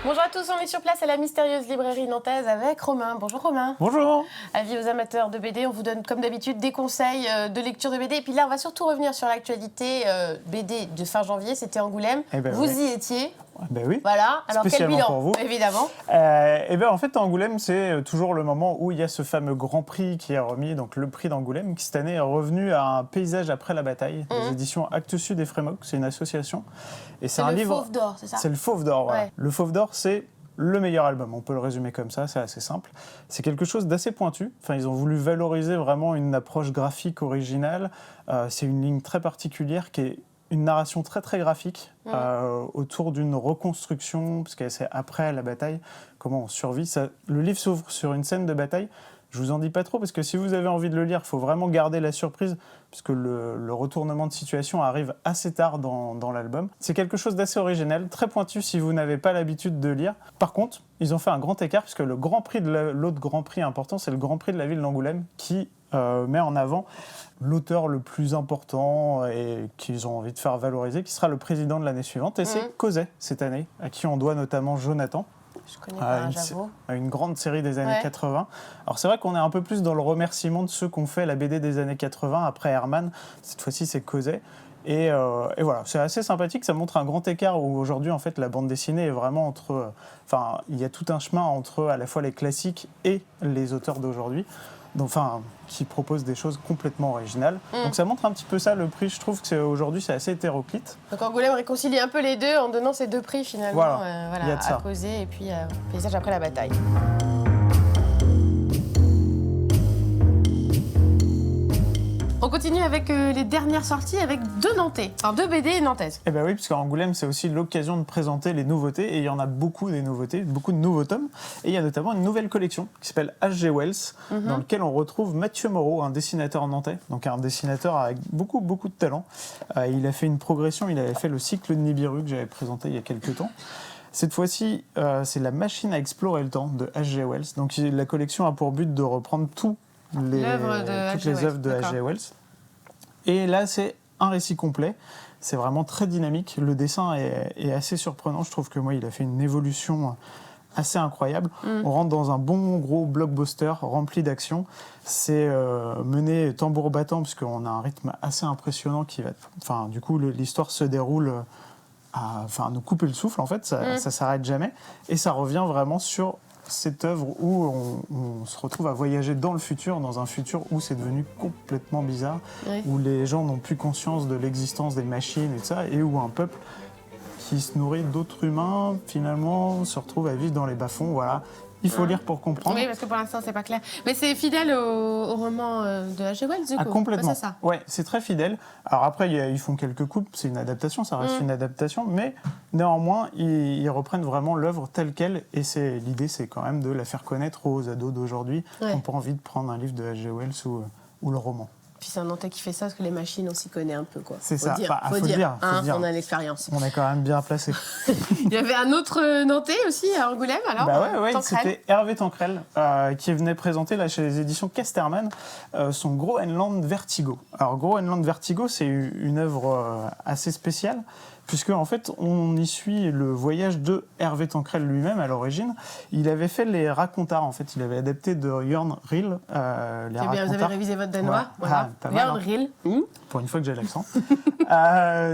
Bonjour à tous, on est sur place à la mystérieuse librairie nantaise avec Romain. Bonjour Romain. Bonjour. Avis aux amateurs de BD, on vous donne comme d'habitude des conseils de lecture de BD. Et puis là, on va surtout revenir sur l'actualité BD de fin janvier, c'était Angoulême. Vous y étiez. Oui. Voilà, alors quel bilan pour vous. Évidemment. En fait, Angoulême, c'est toujours le moment où il y a ce fameux Grand Prix qui est remis, donc le prix d'Angoulême, qui cette année est revenu à un paysage après la bataille, des éditions Actes Sud et Frémaux, c'est une association. Et c'est un livre. Fauve d'or, c'est ça? C'est le Fauve d'or, voilà. Ouais. Le Fauve d'or, c'est le meilleur album, on peut le résumer comme ça, c'est assez simple. C'est quelque chose d'assez pointu, enfin, ils ont voulu valoriser vraiment une approche graphique originale, c'est une ligne très particulière qui est une narration très très graphique autour d'une reconstruction, parce que c'est après la bataille, comment on survit. Le livre s'ouvre sur une scène de bataille. Je vous en dis pas trop, parce que si vous avez envie de le lire, il faut vraiment garder la surprise, puisque le retournement de situation arrive assez tard dans l'album. C'est quelque chose d'assez original, très pointu si vous n'avez pas l'habitude de lire. Par contre, ils ont fait un grand écart, puisque le grand prix l'autre grand prix important, c'est le Grand Prix de la ville d'Angoulême, qui met en avant l'auteur le plus important et qu'ils ont envie de faire valoriser, qui sera le président de l'année suivante, et c'est Cosey cette année, à qui on doit notamment Jonathan. Je connais pas, j'avoue. Une grande série des années 80. Alors c'est vrai qu'on est un peu plus dans le remerciement de ceux qui ont fait la BD des années 80, après Herman, cette fois-ci c'est Cosey. Et voilà, c'est assez sympathique, ça montre un grand écart où aujourd'hui en fait la bande dessinée est vraiment entre... Enfin, il y a tout un chemin entre à la fois les classiques et les auteurs d'aujourd'hui. Enfin, qui proposent des choses complètement originales. Donc ça montre un petit peu ça, le prix. Je trouve qu'aujourd'hui, c'est assez hétéroclite. Donc Angoulême réconcilie un peu les deux en donnant ces deux prix finalement, voilà, à Cosey et puis Paysage après la bataille. On continue avec les dernières sorties avec deux Nantais, enfin deux BD nantaises. Eh bien oui, parce qu'Angoulême, c'est aussi l'occasion de présenter les nouveautés, et il y en a beaucoup des nouveautés, beaucoup de nouveaux tomes. Et il y a notamment une nouvelle collection qui s'appelle H.G. Wells, dans laquelle on retrouve Mathieu Moreau, un dessinateur nantais, donc un dessinateur avec beaucoup de talent. Il a fait une progression, il avait fait le cycle de Nibiru que j'avais présenté il y a quelques temps. Cette fois-ci, c'est La machine à explorer le temps de H.G. Wells. Donc la collection a pour but de reprendre toutes les œuvres de H.G. Wells. Et là, c'est un récit complet. C'est vraiment très dynamique. Le dessin est assez surprenant. Je trouve que moi, il a fait une évolution assez incroyable. On rentre dans un bon gros blockbuster rempli d'action. C'est mené tambour battant, puisqu'on a un rythme assez impressionnant qui va... Enfin, du coup, l'histoire se déroule à nous couper le souffle, en fait. Ça s'arrête jamais. Et ça revient vraiment sur cette œuvre où on se retrouve à voyager dans le futur, dans un futur où c'est devenu complètement bizarre, où les gens n'ont plus conscience de l'existence des machines et tout ça, et où un peuple qui se nourrit d'autres humains, finalement, se retrouve à vivre dans les bas-fonds. Voilà. Il faut lire pour comprendre. Oui, parce que pour l'instant, c'est pas clair. Mais c'est fidèle au roman de H.G. Wells, du coup. Complètement. C'est ça. Ouais, c'est très fidèle. Alors après, ils font quelques coupes, c'est une adaptation, ça reste une adaptation, mais néanmoins, ils reprennent vraiment l'œuvre telle qu'elle, et l'idée, c'est quand même de la faire connaître aux ados d'aujourd'hui, qui n'ont pas envie de prendre un livre de H.G. Wells ou le roman. Puis c'est un Nantais qui fait ça, parce que les machines, on s'y connaît un peu, quoi. C'est ça. Faut dire. On a l'expérience. On est quand même bien placé. Il y avait un autre Nantais aussi à Angoulême, alors c'était Hervé Tancrel qui venait présenter là, chez les éditions Casterman son Groenland Vertigo. Alors Groenland Vertigo, c'est une œuvre assez spéciale, puisque en fait on y suit le voyage de Hervé Tancrel lui-même à l'origine. Il avait fait les Racontars, en fait, il avait adapté de Jørn Riel les Racontars. Vous avez révisé votre danois, voilà. Jørn Riel. Pour une fois que j'ai l'accent.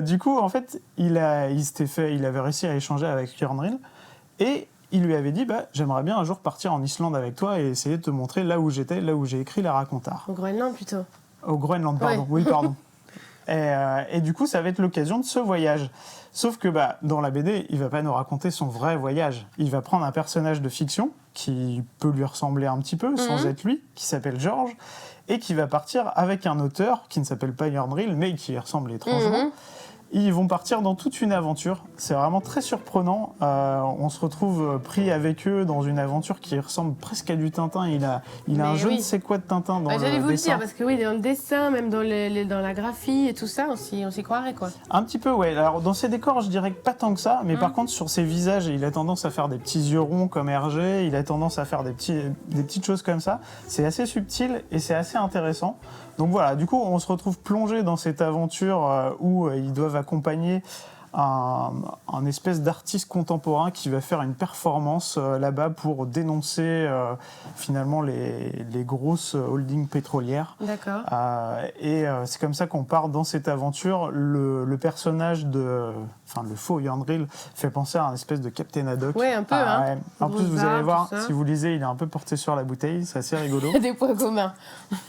Du coup, en fait, il avait réussi à échanger avec Jørn Riel, et il lui avait dit j'aimerais bien un jour partir en Islande avec toi et essayer de te montrer là où j'étais, là où j'ai écrit les Racontars. Au Groenland plutôt. Au Groenland, pardon. Oui, pardon. Et du coup, ça va être l'occasion de ce voyage. Sauf que dans la BD, il ne va pas nous raconter son vrai voyage. Il va prendre un personnage de fiction qui peut lui ressembler un petit peu, sans être lui, qui s'appelle Georges, et qui va partir avec un auteur qui ne s'appelle pas Jørn Riel, mais qui ressemble étrangement. Ils vont partir dans toute une aventure. C'est vraiment très surprenant. On se retrouve pris avec eux dans une aventure qui ressemble presque à du Tintin. Il a un je ne sais quoi de Tintin dans le dessin. J'allais vous le dire, parce que dans le dessin, même dans la graphie et tout ça, on s'y croirait, quoi. Un petit peu, ouais. Alors, dans ses décors, je dirais que pas tant que ça. Mais par contre, sur ses visages, il a tendance à faire des petits yeux ronds comme Hergé. Il a tendance à faire des petites choses comme ça. C'est assez subtil et c'est assez intéressant. Donc voilà, du coup, on se retrouve plongé dans cette aventure où ils doivent accompagner un espèce d'artiste contemporain qui va faire une performance là-bas pour dénoncer finalement les grosses holdings pétrolières. D'accord. Et c'est comme ça qu'on part dans cette aventure. Le personnage le faux Yandril fait penser à un espèce de Captain Haddock. Ouais, un peu. Ouais. En plus, vous allez voir, si vous lisez, il est un peu porté sur la bouteille, c'est assez rigolo. Il y a des points communs.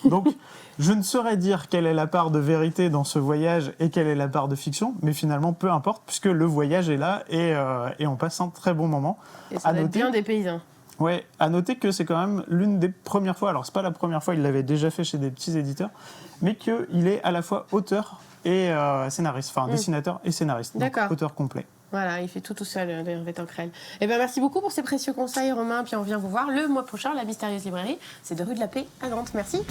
Donc, je ne saurais dire quelle est la part de vérité dans ce voyage et quelle est la part de fiction, mais finalement, peu importe, puisque le voyage est là et on passe un très bon moment. Et ça doit être bien des paysans. Ouais, à noter que c'est quand même l'une des premières fois, alors c'est pas la première fois, il l'avait déjà fait chez des petits éditeurs, mais qu'il est à la fois auteur et scénariste, enfin dessinateur et scénariste, donc auteur complet. Voilà, il fait tout seul, Hervé Tanquerel. Eh bien, merci beaucoup pour ces précieux conseils, Romain. Puis on vient vous voir le mois prochain, la Mystérieuse Librairie. C'est de rue de la Paix à Nantes. Merci.